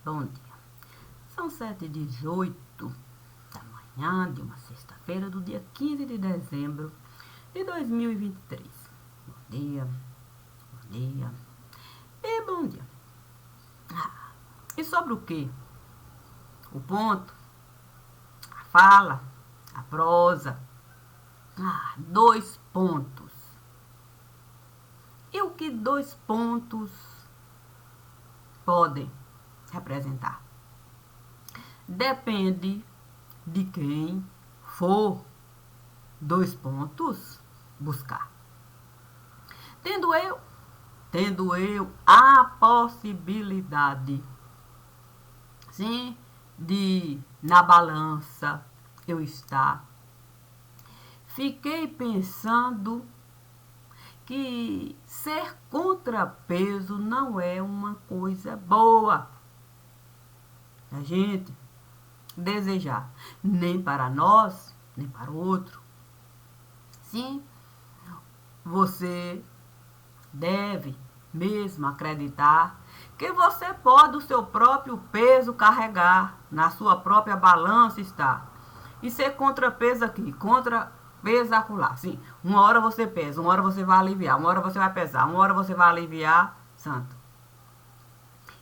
Bom dia. São 7h18 da manhã de uma sexta-feira do dia 15 de dezembro de 2023. Bom dia, bom dia e bom dia. E sobre o quê? O ponto, a fala, a prosa. 2 pontos. E o que 2 pontos podem representar? Depende de quem for 2 pontos buscar. Tendo eu a possibilidade, sim, de na balança eu estar, fiquei pensando que ser contrapeso não é uma coisa boa a gente desejar, nem para nós, nem para o outro. Sim, você deve mesmo acreditar que você pode o seu próprio peso carregar, na sua própria balança está. E ser contrapeso aqui, contrapeso acolá. Sim, uma hora você pesa, uma hora você vai aliviar, uma hora você vai pesar, uma hora você vai aliviar, santo.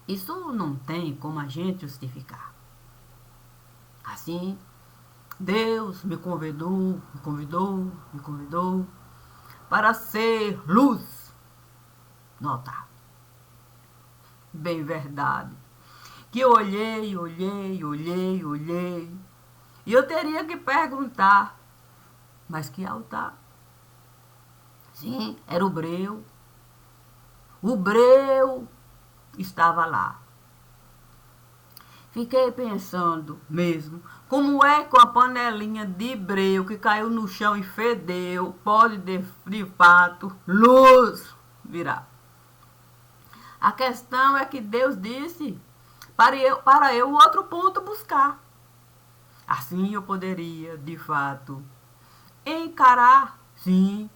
Isso não tem como a gente justificar. Assim, Deus me convidou para ser luz no altar. Bem verdade. Que eu olhei. E eu teria que perguntar, mas que altar? Sim, era o breu. O breu estava lá. Fiquei pensando mesmo, como é que uma panelinha de breu que caiu no chão e fedeu pode de fato luz virar? A questão é que Deus disse para eu outro ponto buscar. Assim eu poderia, de fato, encarar, sim,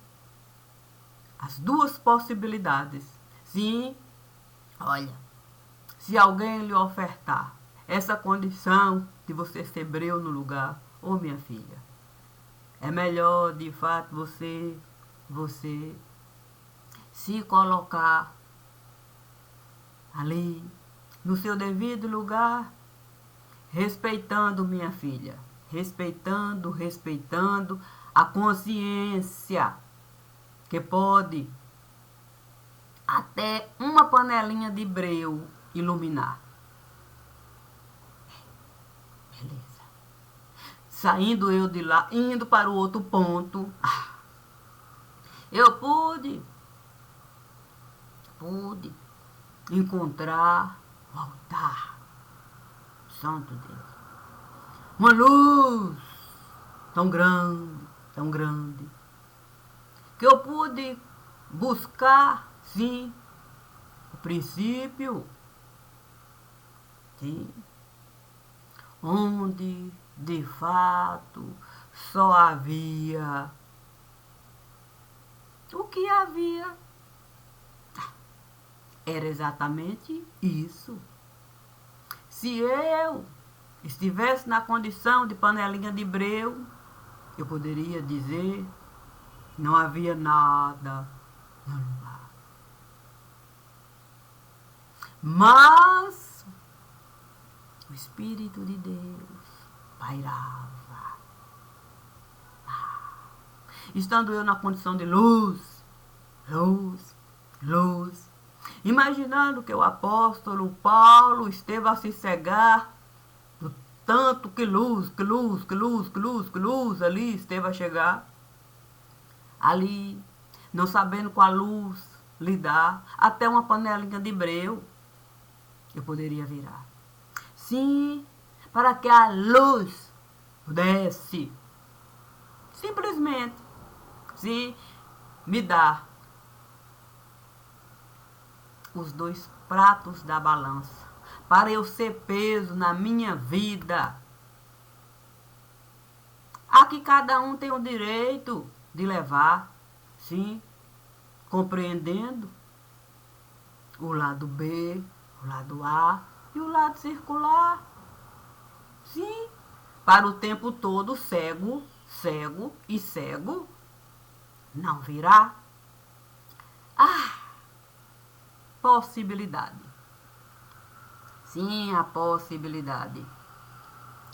as 2 possibilidades. Sim, olha, se alguém lhe ofertar essa condição de você ser breu no lugar, ô minha filha, é melhor, de fato, você se colocar ali, no seu devido lugar, respeitando, minha filha, respeitando a consciência que pode até uma panelinha de breu iluminar. Beleza. Saindo eu de lá, indo para o outro ponto, eu pude encontrar o altar. Santo Deus. Uma luz tão grande, que eu pude buscar, sim, o princípio, sim, onde de fato só havia o que havia. Era exatamente isso. Se eu estivesse na condição de panelinha de breu, eu poderia dizer que não havia nada no lugar. Mas o Espírito de Deus pairava. Estando eu na condição de luz, imaginando que o apóstolo Paulo esteve a se cegar do tanto que luz ali esteve a chegar. Ali, não sabendo qual luz lidar, até uma panelinha de breu eu poderia virar. Sim, para que a luz pudesse simplesmente, sim, me dar os 2 pratos da balança, para eu ser peso na minha vida. Aqui cada um tem o direito de levar, sim, compreendendo o lado B, o lado A, e o lado circular. Sim, para o tempo todo cego, cego e cego não virá. Ah, possibilidade. Sim, a possibilidade.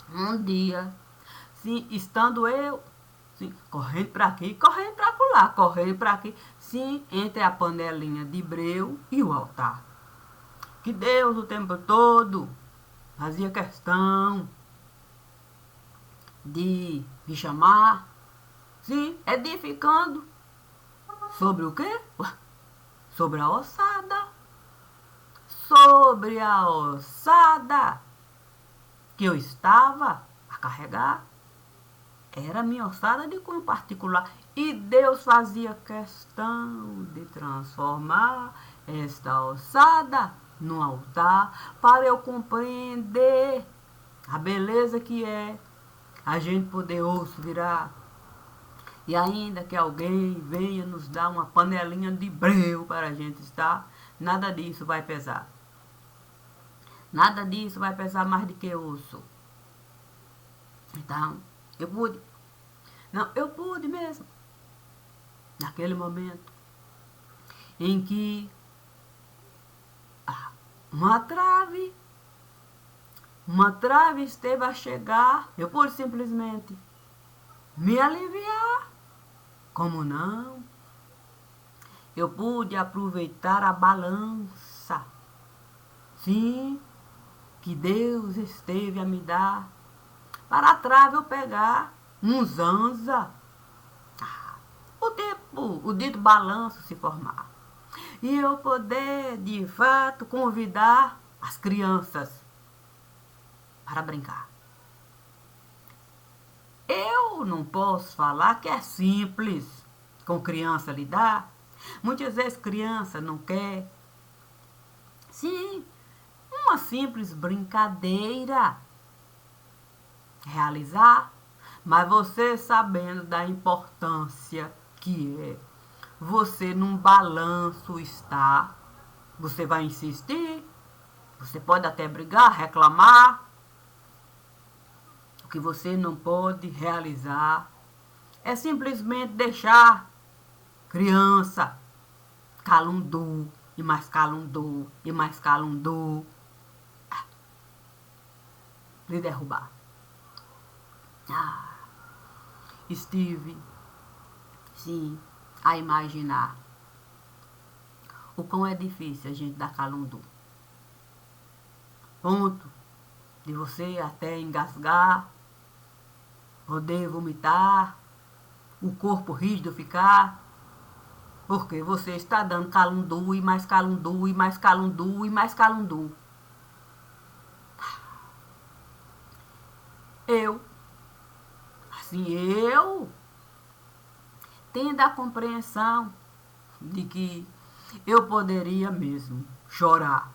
Um dia, sim, estando eu, sim, correndo para aqui, correndo para lá, correndo para aqui, sim, entre a panelinha de breu e o altar. Que Deus o tempo todo fazia questão de me chamar, sim, edificando sobre o quê? Sobre a ossada. Sobre a ossada que eu estava a carregar. Era minha ossada de cunho particular. E Deus fazia questão de transformar esta ossada no altar para eu compreender a beleza que é a gente poder osso virar. E ainda que alguém venha nos dar uma panelinha de breu para a gente estar, nada disso vai pesar. Nada disso vai pesar mais do que osso. Então, eu pude. Não, eu pude mesmo. Naquele momento em que uma trave, uma trave esteve a chegar, eu pude simplesmente me aliviar. Como não? Eu pude aproveitar a balança. Sim, que Deus esteve a me dar para a trave eu pegar um zanza. O dito balanço se formar. E eu poder, de fato, convidar as crianças para brincar. Eu não posso falar que é simples com criança lidar. Muitas vezes criança não quer. Sim, uma simples brincadeira realizar, mas você sabendo da importância que é você num balanço estar, você vai insistir, você pode até brigar, reclamar. O que você não pode realizar é simplesmente deixar criança calundou e mais calundou e mais calundou lhe derrubar. Estive, sim, a imaginar o quão é difícil a gente dar calundu. Ponto de você até engasgar, poder vomitar, o corpo rígido ficar, porque você está dando calundu e mais calundu e mais calundu e mais calundu. Eu tendo a compreensão de que eu poderia mesmo chorar,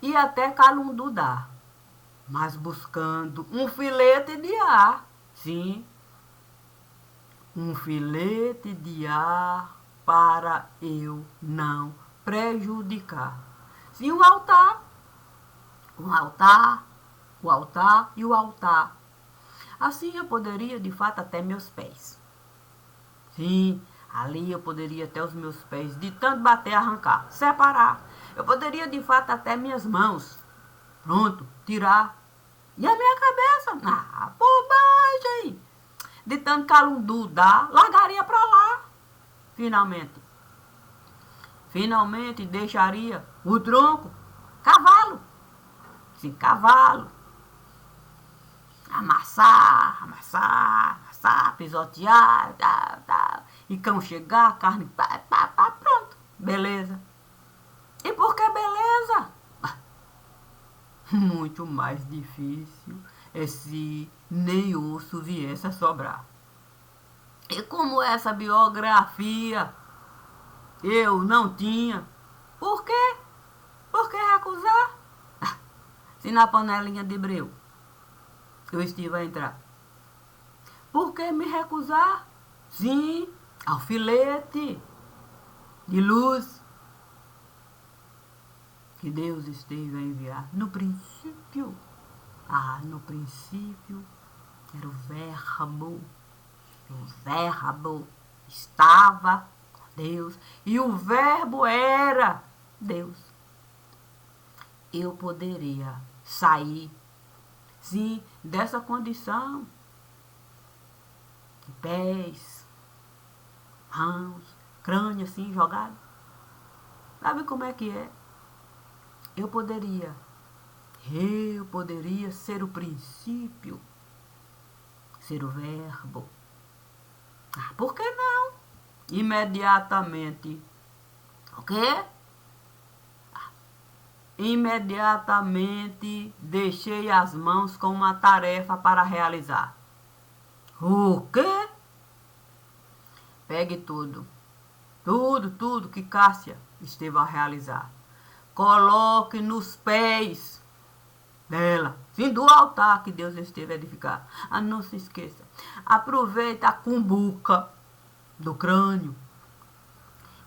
e até calundu dar, mas buscando um filete de ar, sim, um filete de ar para eu não prejudicar. Sim, o altar, o altar, o altar e o altar. Assim eu poderia, de fato, até meus pés. Sim, ali eu poderia até os meus pés, de tanto bater, arrancar, separar. Eu poderia, de fato, até minhas mãos. Pronto, tirar. E a minha cabeça? Bobagem! De tanto calundu dar, largaria pra lá. Finalmente. Finalmente deixaria o tronco. Cavalo. Sim, cavalo. Amassar, pisotear, e cão chegar, carne, pronto, beleza. E por que beleza? Muito mais difícil é se nem osso viesse a sobrar. E como essa biografia eu não tinha, por quê? Por que recusar? Se na panelinha de breu eu estive a entrar. Por que me recusar? Sim, alfilete de luz. que Deus esteve a enviar? No princípio. No princípio era o Verbo. O Verbo estava com Deus e o Verbo era Deus. Eu poderia sair, sim, dessa condição de pés, mãos, crânio assim jogado. Sabe como é que é? Eu poderia ser o princípio, ser o Verbo. Por que não? Imediatamente. O quê? Imediatamente deixei as mãos com uma tarefa para realizar. O quê? Pegue tudo que Cássia esteve a realizar. Coloque nos pés dela, sim, do altar que Deus esteve a edificar. Não se esqueça. Aproveita a cumbuca do crânio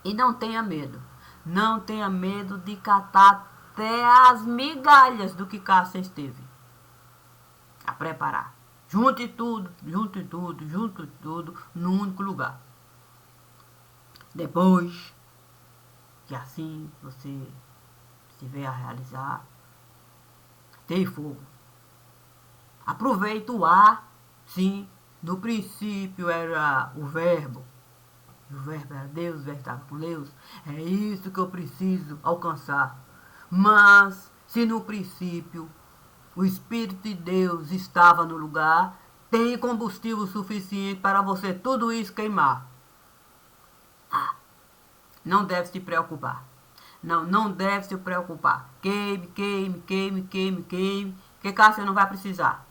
e não tenha medo. Não tenha medo de catar até as migalhas do que Cássia esteve a preparar. Junte tudo num único lugar. Depois que assim você estiver a realizar, tem fogo. Aproveita o ar, sim. No princípio era o Verbo. O Verbo era Deus, o Verbo estava com Deus. É isso que eu preciso alcançar. Mas, se no princípio o Espírito de Deus estava no lugar, tem combustível suficiente para você tudo isso queimar. Não deve se preocupar. Não deve se preocupar. Queime, que Cássia não vai precisar.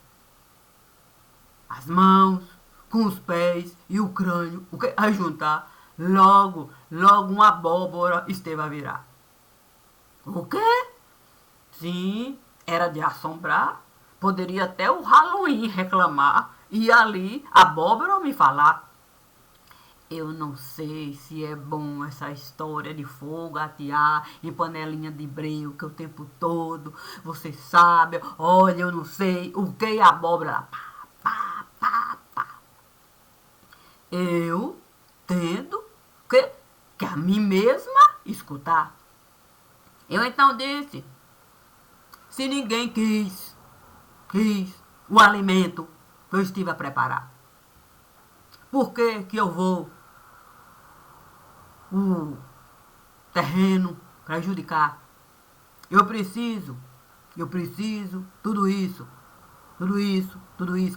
As mãos, com os pés e o crânio, o que vai juntar, logo uma abóbora esteve a virar. O quê? Sim, era de assombrar. Poderia até o Halloween reclamar e ali a abóbora me falar. Eu não sei se é bom essa história de fogo, atear em panelinha de breu que o tempo todo você sabe. Olha, eu não sei o que é abóbora. Pá. Eu tendo que a mim mesma escutar. Eu então disse, se ninguém quis o alimento que eu estive a preparar, por que eu vou o terreno prejudicar? Eu preciso tudo isso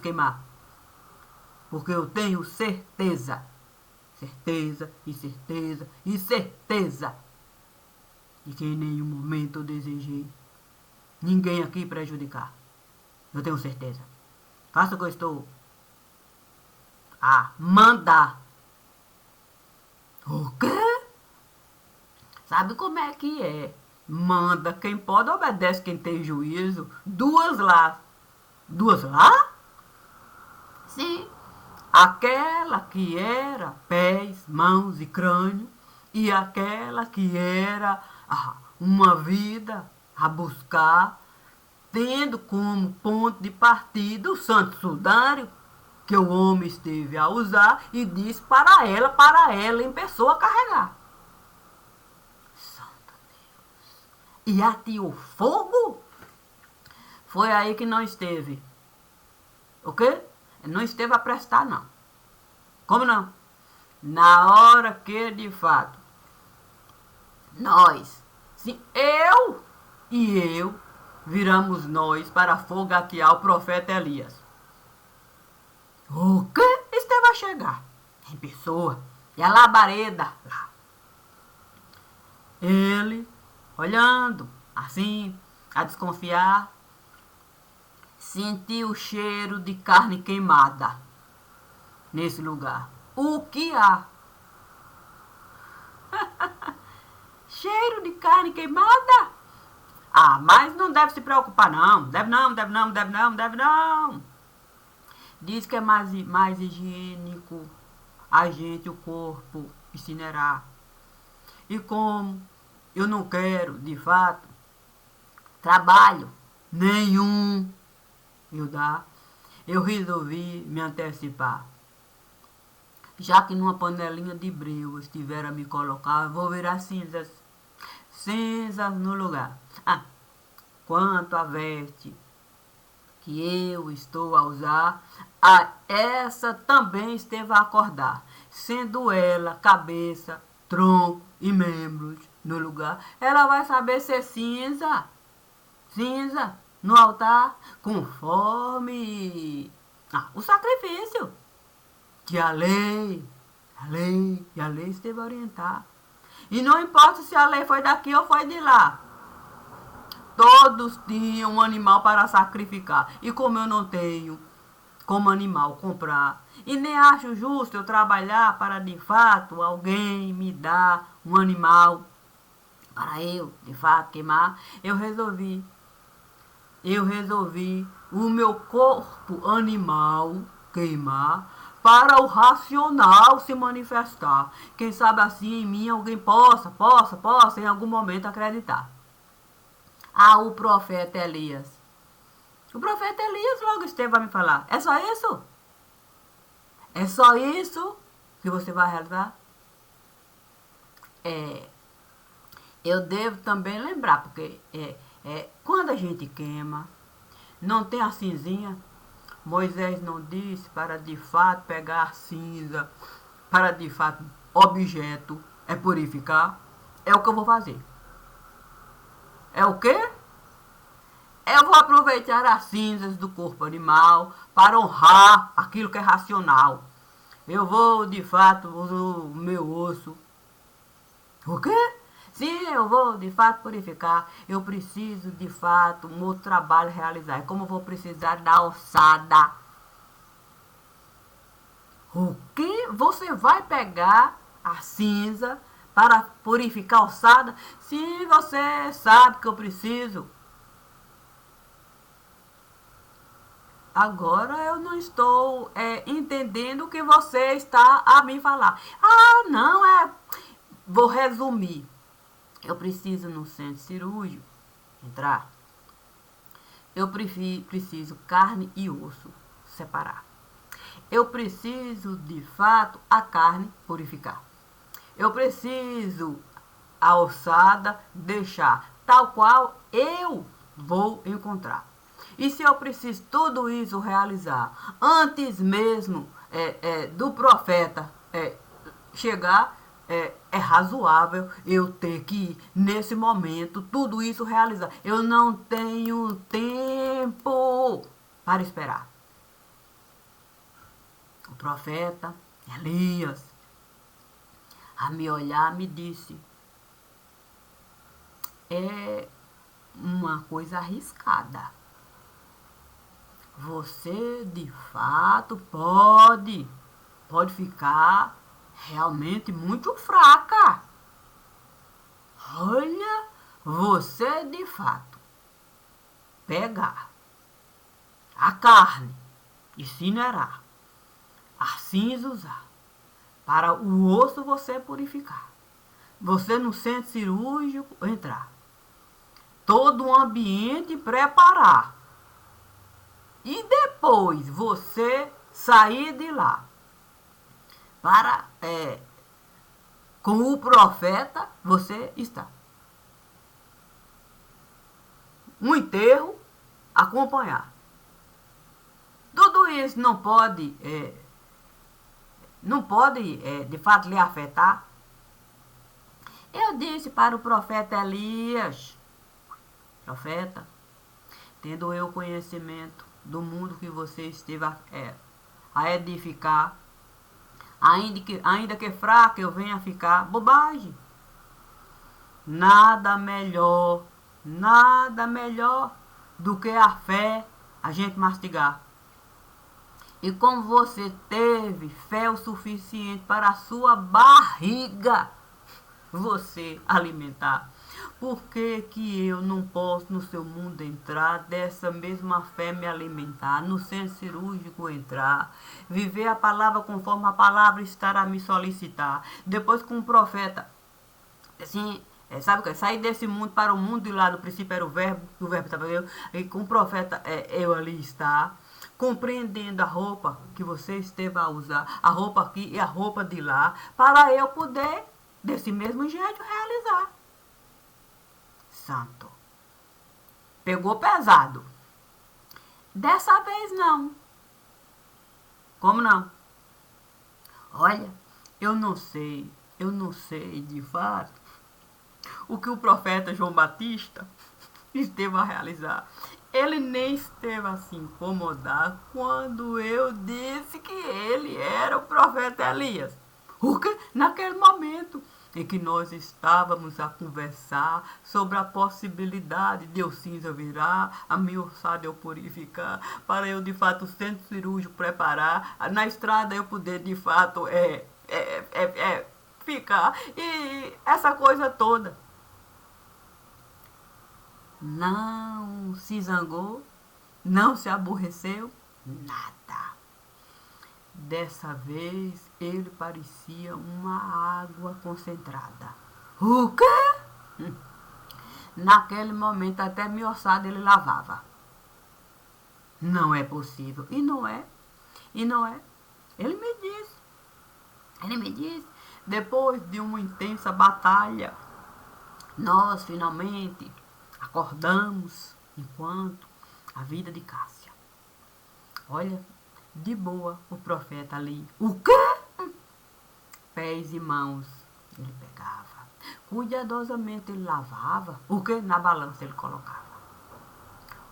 queimar. Porque eu tenho certeza de que em nenhum momento eu desejei ninguém aqui prejudicar. Eu tenho certeza. Faça o que eu estou a mandar. O quê? Sabe como é que é? Manda quem pode, obedece quem tem juízo. Duas lá. Sim. Aquela que era pés, mãos e crânio, e aquela que era uma vida a buscar, tendo como ponto de partida o santo sudário que o homem esteve a usar e disse para ela em pessoa carregar. Santo Deus. E ateou fogo? Foi aí que não esteve. O quê? Não esteve a prestar, não. Como não? Na hora que, de fato, nós, sim, eu viramos nós para fogatear o profeta Elias. O quê? Esteve a chegar em pessoa. E a labareda lá. Ele, olhando, assim, a desconfiar, sentiu o cheiro de carne queimada nesse lugar. O que há? Cheiro de carne queimada? Mas não deve se preocupar não. Deve não. Diz que é mais higiênico a gente, o corpo, incinerar. E como eu não quero, de fato, trabalho nenhum, Judá, eu resolvi me antecipar. Já que numa panelinha de breu eu estiver a me colocar, eu vou virar cinzas. Cinzas no lugar. Quanto à veste que eu estou a usar, essa também esteve a acordar, sendo ela cabeça, tronco e membros no lugar. Ela vai saber ser cinza, cinza no altar, conforme o sacrifício que a lei esteve a orientar. E não importa se a lei foi daqui ou foi de lá. Todos tinham um animal para sacrificar. E como eu não tenho como animal comprar, e nem acho justo eu trabalhar para de fato alguém me dar um animal para eu de fato queimar, eu resolvi o meu corpo animal queimar para o racional se manifestar. Quem sabe assim em mim alguém possa em algum momento acreditar. O profeta Elias. O profeta Elias logo esteve a me falar. É só isso? É só isso que você vai realizar? Eu devo também lembrar, porque quando a gente queima, não tem a cinzinha. Moisés não disse para de fato pegar a cinza, para de fato objeto, purificar. É o que eu vou fazer. É o quê? Eu vou aproveitar as cinzas do corpo animal para honrar aquilo que é racional. Eu vou, de fato, o meu osso. O quê? Sim, eu vou, de fato, purificar. Eu preciso, de fato, um outro trabalho realizar. Como eu vou precisar da ossada? O que? Você vai pegar a cinza para purificar a ossada? Sim, você sabe que eu preciso. Agora eu não estou entendendo o que você está a me falar. Não, vou resumir. Eu preciso no centro cirúrgico entrar. Eu preciso carne e osso separar. Eu preciso, de fato, a carne purificar. Eu preciso a ossada deixar tal qual eu vou encontrar. E se eu preciso tudo isso realizar antes mesmo do profeta chegar, é razoável eu ter que, nesse momento, tudo isso realizar. Eu não tenho tempo para esperar. O profeta Elias, a me olhar, me disse: é uma coisa arriscada. Você, de fato, pode ficar realmente muito fraca. Olha, você, de fato, pegar a carne, incinerar, assim usar, para o osso você purificar. Você no centro cirúrgico entrar. Todo o ambiente preparar. E depois você sair de lá para com o profeta você está. Um enterro acompanhar. Tudo isso não pode de fato lhe afetar. Eu disse para o profeta Elias: profeta, tendo eu conhecimento do mundo que você esteve a edificar, ainda que fraco eu venha ficar, bobagem. Nada melhor do que a fé a gente mastigar. E como você teve fé o suficiente para a sua barriga você alimentar, por que eu não posso no seu mundo entrar, dessa mesma fé me alimentar, no centro cirúrgico entrar, viver a palavra conforme a palavra estar a me solicitar, depois com o profeta, assim, Sabe o que? Sair desse mundo para o mundo, e lá no princípio era o verbo estava eu, e com o profeta eu ali está, compreendendo a roupa que você esteve a usar, a roupa aqui e a roupa de lá, para eu poder, desse mesmo jeito, realizar. Santo. Pegou pesado. Dessa vez não. Como não? Olha, eu não sei de fato o que o profeta João Batista esteve a realizar. Ele nem esteve a se incomodar quando eu disse que ele era o profeta Elias. Porque naquele momento em que nós estávamos a conversar sobre a possibilidade de eu cinza virar, a minha ossada eu purificar, para eu de fato o centro cirúrgico preparar, na estrada eu poder de fato ficar, e essa coisa toda. Não se zangou, não se aborreceu, nada. Dessa vez ele parecia uma água concentrada. O quê? Naquele momento até minha ossada ele lavava. Não é possível. E não é. E não é. Ele me disse. Depois de uma intensa batalha, nós finalmente acordamos enquanto a vida de Cássia. Olha, de boa o profeta ali. O quê? Pés e mãos ele pegava. Cuidadosamente ele lavava. O quê? Na balança ele colocava.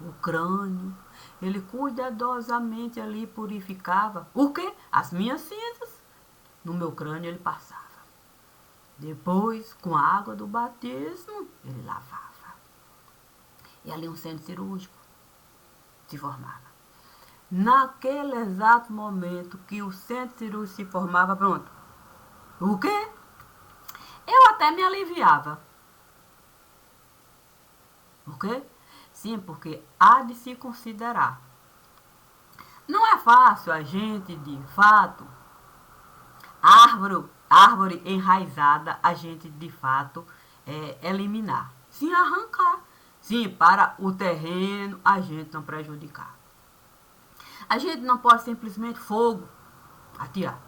O crânio, ele cuidadosamente ali purificava. O quê? As minhas cinzas. No meu crânio ele passava. Depois, com a água do batismo, ele lavava. E ali um centro cirúrgico se formava. Naquele exato momento que o centro cirúrgico se formava, pronto. O quê? Eu até me aliviava. O quê? Sim, porque há de se considerar. Não é fácil a gente, de fato, árvore enraizada, a gente, de fato, eliminar. Sim, arrancar. Sim, para o terreno a gente não prejudicar. A gente não pode simplesmente fogo atirar.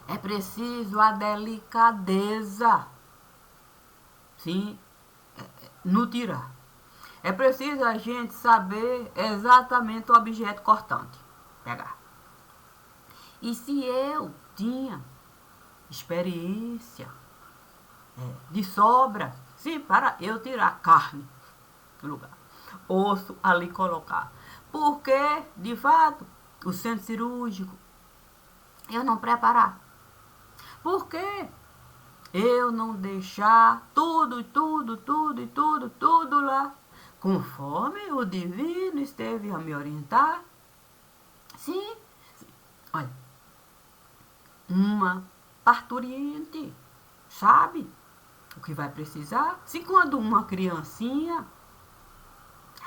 É preciso a delicadeza, sim, no tirar. É preciso a gente saber exatamente o objeto cortante. Pegar. E se eu tinha experiência de sobra, sim, para eu tirar carne do lugar, osso ali colocar. Porque, de fato, o centro cirúrgico, eu não preparar. Por que eu não deixar tudo lá, conforme o divino esteve a me orientar? Sim, olha, uma parturiente sabe o que vai precisar. Se quando uma criancinha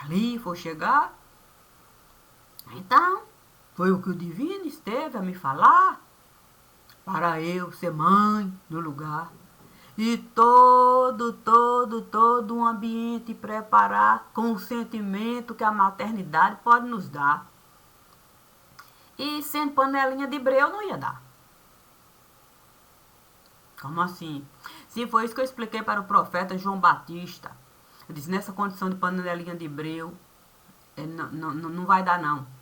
ali for chegar, então foi o que o divino esteve a me falar, para eu ser mãe no lugar. E todo um ambiente preparar com o sentimento que a maternidade pode nos dar. E sendo panelinha de breu não ia dar. Como assim? Sim, foi isso que eu expliquei para o profeta João Batista. Eu disse, nessa condição de panelinha de breu, não vai dar não.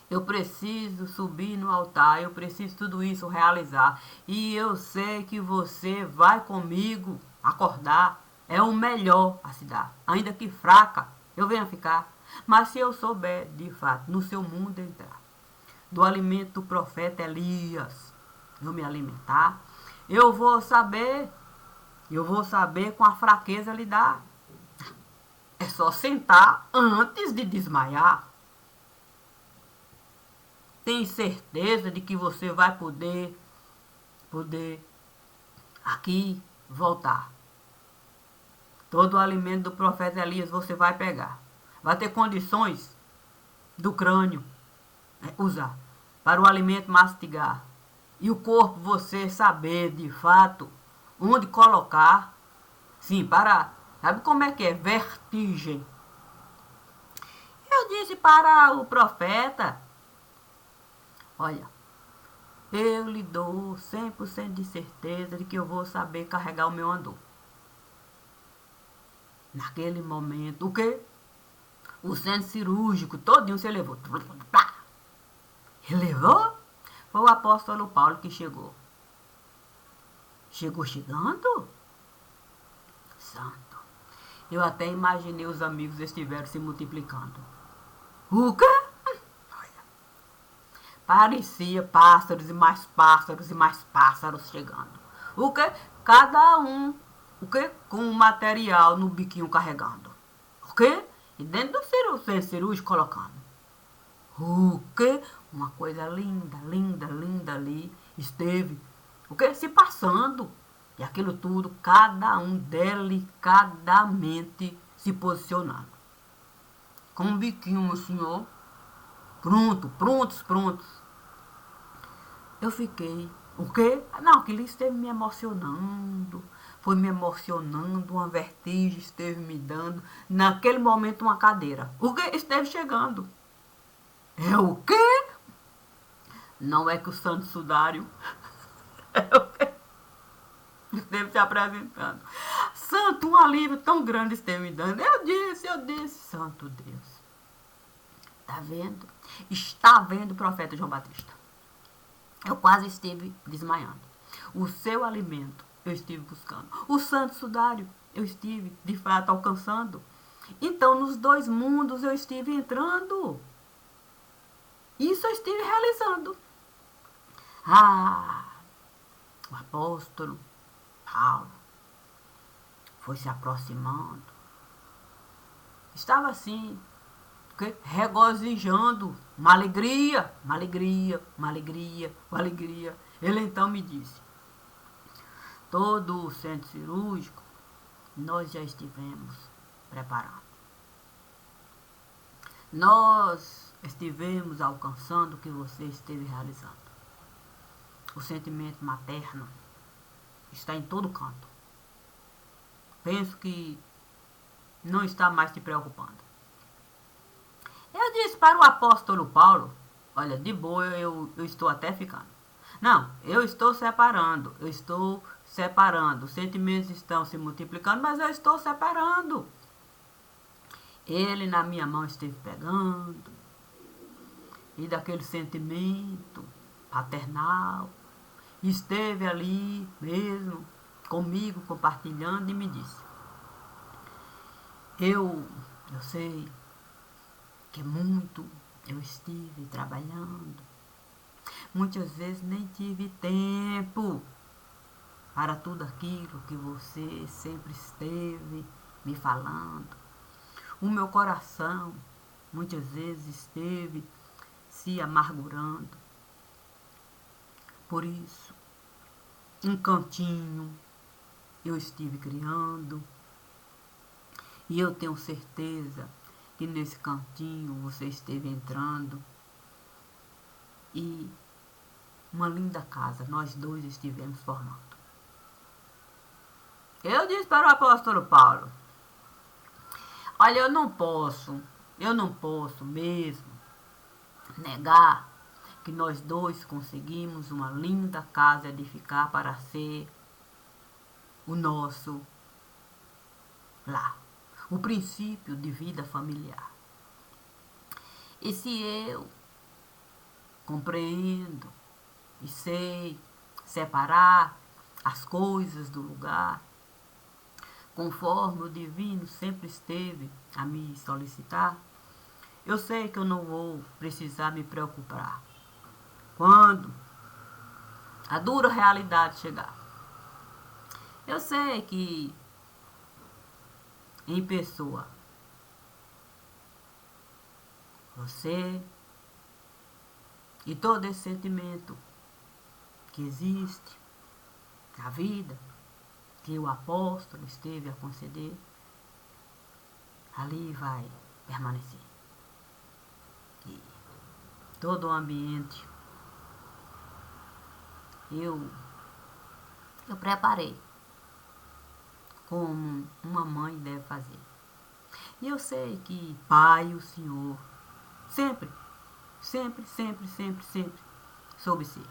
Eu preciso subir no altar, eu preciso tudo isso realizar. E eu sei que você vai comigo acordar. É o melhor a se dar. Ainda que fraca, eu venha ficar. Mas se eu souber, de fato, no seu mundo entrar, do alimento do profeta Elias, eu me alimentar, eu vou saber com a fraqueza lidar. É só sentar antes de desmaiar. Tem certeza de que você vai poder aqui voltar. Todo o alimento do profeta Elias você vai pegar. Vai ter condições do crânio usar para o alimento mastigar. E o corpo você saber de fato onde colocar. Sim, para. Sabe como é que é? Vertigem. Eu disse para o profeta: olha, eu lhe dou 100% de certeza de que eu vou saber carregar o meu andor. Naquele momento, o quê? O centro cirúrgico todinho se elevou. Elevou? Foi o apóstolo Paulo que chegou. Chegou chegando? Santo. Eu até imaginei os amigos estiveram se multiplicando. O quê? Parecia pássaros e mais pássaros e mais pássaros chegando. O quê? Cada um, o quê? Com um material no biquinho carregando. O quê? E dentro do centro cirúrgico colocando. O quê? Uma coisa linda, linda, linda ali esteve. O quê? Se passando. E aquilo tudo, cada um delicadamente se posicionando. Com um biquinho, meu senhor. Pronto, prontos, prontos. Eu fiquei. O quê? Não, aquilo esteve me emocionando. Foi me emocionando, uma vertigem esteve me dando. Naquele momento, uma cadeira. O quê? Esteve chegando. É o quê? Não é que o Santo Sudário esteve se apresentando. Santo, um alívio tão grande esteve me dando. Eu disse, Santo Deus. Tá vendo? Está vendo o profeta João Batista. Eu quase estive desmaiando. O seu alimento eu estive buscando. O Santo Sudário eu estive, de fato, alcançando. Então, nos dois mundos eu estive entrando. Isso eu estive realizando. Ah, o apóstolo Paulo foi se aproximando. Estava assim, regozijando, uma alegria, uma alegria, uma alegria, uma alegria. Ele então me disse: todo o centro cirúrgico nós já estivemos preparando. Nós estivemos alcançando o que você esteve realizando. O sentimento materno está em todo canto. Penso que não está mais te preocupando. Eu disse para o apóstolo Paulo: olha, de boa eu estou até ficando. Não, eu estou separando. Eu estou separando. Os sentimentos estão se multiplicando, mas eu estou separando. Ele na minha mão esteve pegando. E daquele sentimento paternal, esteve ali mesmo, comigo, compartilhando, e me disse: eu sei que muito eu estive trabalhando. Muitas vezes nem tive tempo para tudo aquilo que você sempre esteve me falando. O meu coração muitas vezes esteve se amargurando. Por isso, um cantinho eu estive criando. E eu tenho certeza que nesse cantinho você esteve entrando. E uma linda casa nós dois estivemos formando. Eu disse para o apóstolo Paulo: olha, eu não posso mesmo negar que nós dois conseguimos uma linda casa edificar para ser o nosso lar, o princípio de vida familiar. E se eu compreendo e sei separar as coisas do lugar, conforme o divino sempre esteve a me solicitar, eu sei que eu não vou precisar me preocupar quando a dura realidade chegar. Eu sei que em pessoa você e todo esse sentimento que existe na vida, que o apóstolo esteve a conceder, ali vai permanecer. E todo o ambiente eu preparei como uma mãe deve fazer. E eu sei que Pai, o Senhor, sempre, sempre, sempre, sempre, sempre soube ser.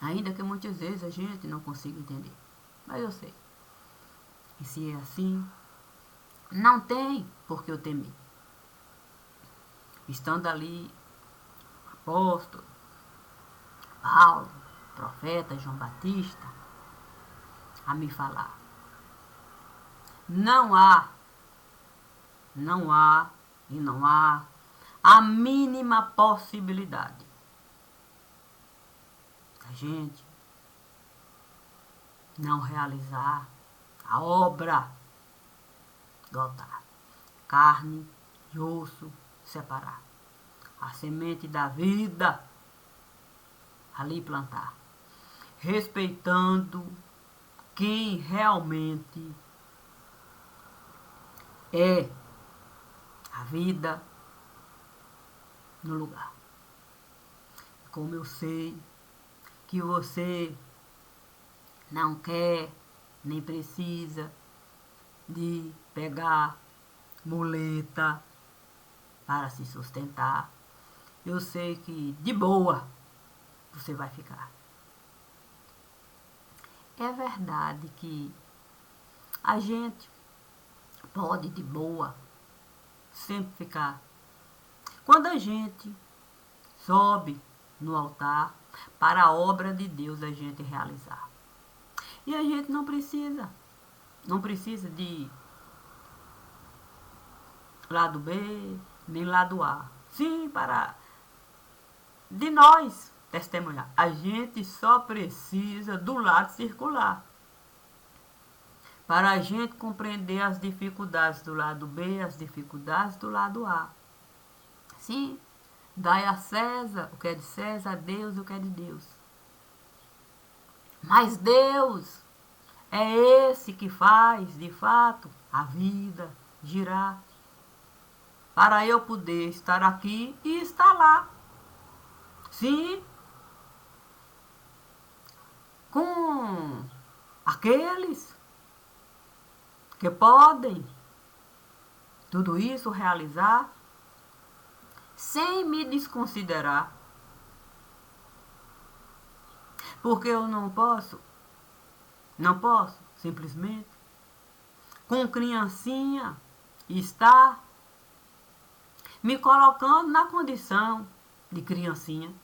Ainda que muitas vezes a gente não consiga entender. Mas eu sei. E se é assim, não tem por que eu temer. Estando ali, apóstolo, Paulo, profeta João Batista, a me falar. Não há e não há a mínima possibilidade da gente não realizar a obra do altar. Carne e osso separar. A semente da vida ali plantar. Respeitando quem realmente é a vida no lugar. Como eu sei que você não quer nem precisa de pegar muleta para se sustentar, eu sei que de boa você vai ficar. É verdade que a gente pode de boa sempre ficar. Quando a gente sobe no altar para a obra de Deus a gente realizar. E a gente não precisa de lado B, nem lado A. Sim, para de nós testemunhar. A gente só precisa do lado circular. Para a gente compreender as dificuldades do lado B, as dificuldades do lado A. Sim, dai a César o que é de César, a Deus o que é de Deus. Mas Deus é esse que faz, de fato, a vida girar. Para eu poder estar aqui e estar lá. Sim, com aqueles que podem tudo isso realizar sem me desconsiderar. Porque eu não posso simplesmente com criancinha estar me colocando na condição de criancinha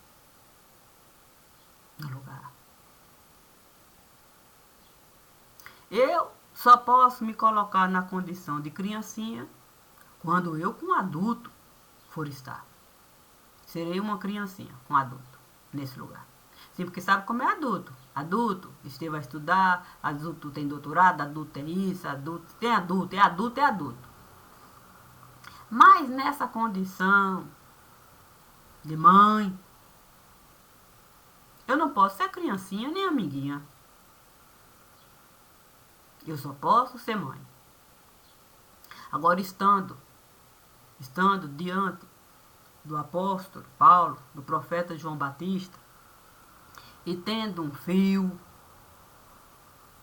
no lugar. Eu só posso me colocar na condição de criancinha quando eu com adulto for estar. Serei uma criancinha com adulto nesse lugar. Sim, porque sabe como é adulto. Adulto, esteve a estudar, adulto tem doutorado, adulto é isso, adulto tem adulto, é adulto, é adulto. Mas nessa condição de mãe, eu não posso ser criancinha nem amiguinha. Eu só posso ser mãe. Agora, estando diante do apóstolo Paulo, do profeta João Batista, e tendo um fio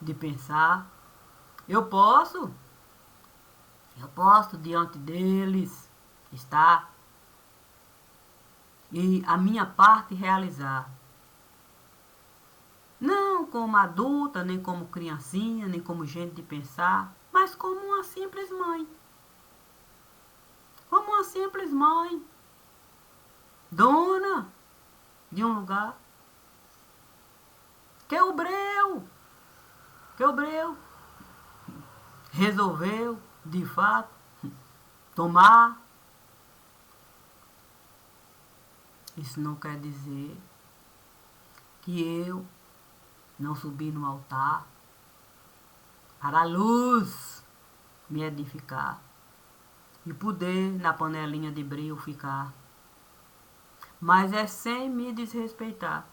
de pensar, eu posso diante deles estar e a minha parte realizar. Não como adulta, nem como criancinha, nem como gente de pensar, mas como uma simples mãe. Como uma simples mãe, dona de um lugar. Que o Breu resolveu, de fato, tomar. Isso não quer dizer que eu não subi no altar para a luz me edificar e poder na panelinha de breu ficar. Mas é sem me desrespeitar,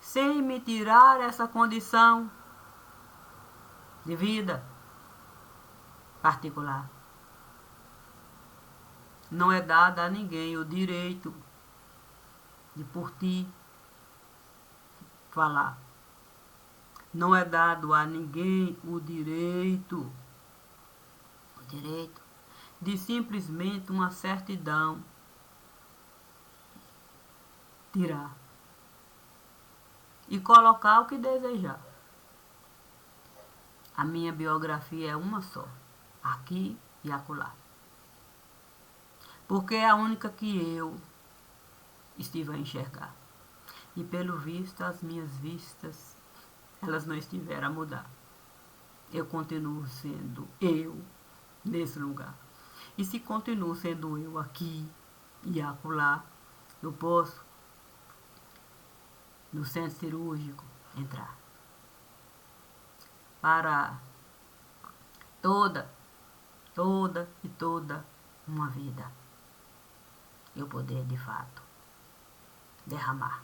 sem me tirar essa condição de vida particular. Não é dado a ninguém o direito de por ti falar. Não é dado a ninguém o direito de simplesmente uma certidão tirar e colocar o que desejar. A minha biografia é uma só, aqui e acolá. Porque é a única que eu estive a enxergar. E pelo visto, as minhas vistas, elas não estiveram a mudar. Eu continuo sendo eu nesse lugar. E se continuo sendo eu aqui e acolá, eu posso, no centro cirúrgico, entrar para toda uma vida. Eu poder, de fato, derramar.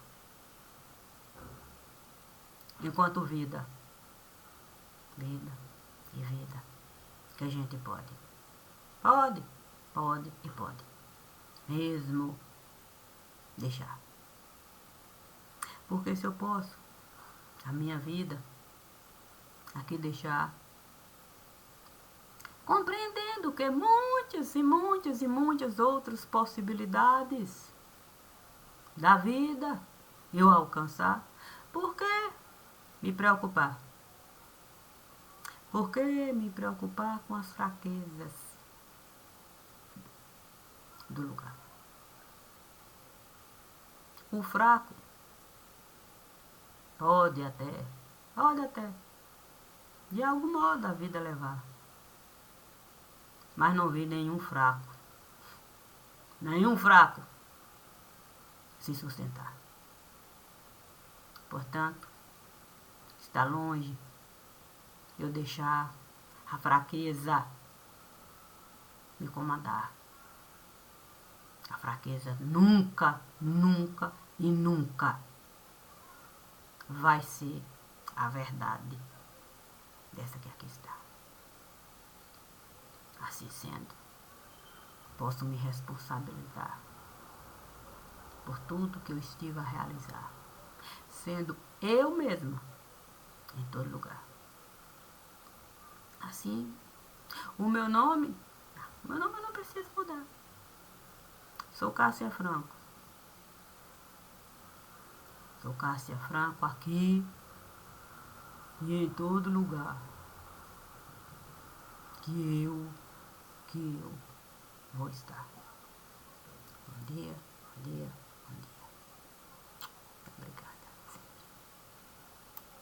Enquanto vida e vida, que a gente pode. Pode e pode. Mesmo deixar. Porque se eu posso, a minha vida, aqui deixar, compreendendo que muitas outras possibilidades da vida eu alcançar, por que me preocupar? Por que me preocupar com as fraquezas do lugar? O fraco pode até, de algum modo a vida levar. Mas não vi nenhum fraco se sustentar. Portanto, está longe eu deixar a fraqueza me comandar. A fraqueza nunca vai ser a verdade dessa que aqui está. Assim sendo, posso me responsabilizar por tudo que eu estive a realizar, sendo eu mesma em todo lugar. Assim, o meu nome eu não preciso mudar. Sou Cássia Franco. Sou Cássia Franco aqui e em todo lugar que eu vou estar. Bom dia,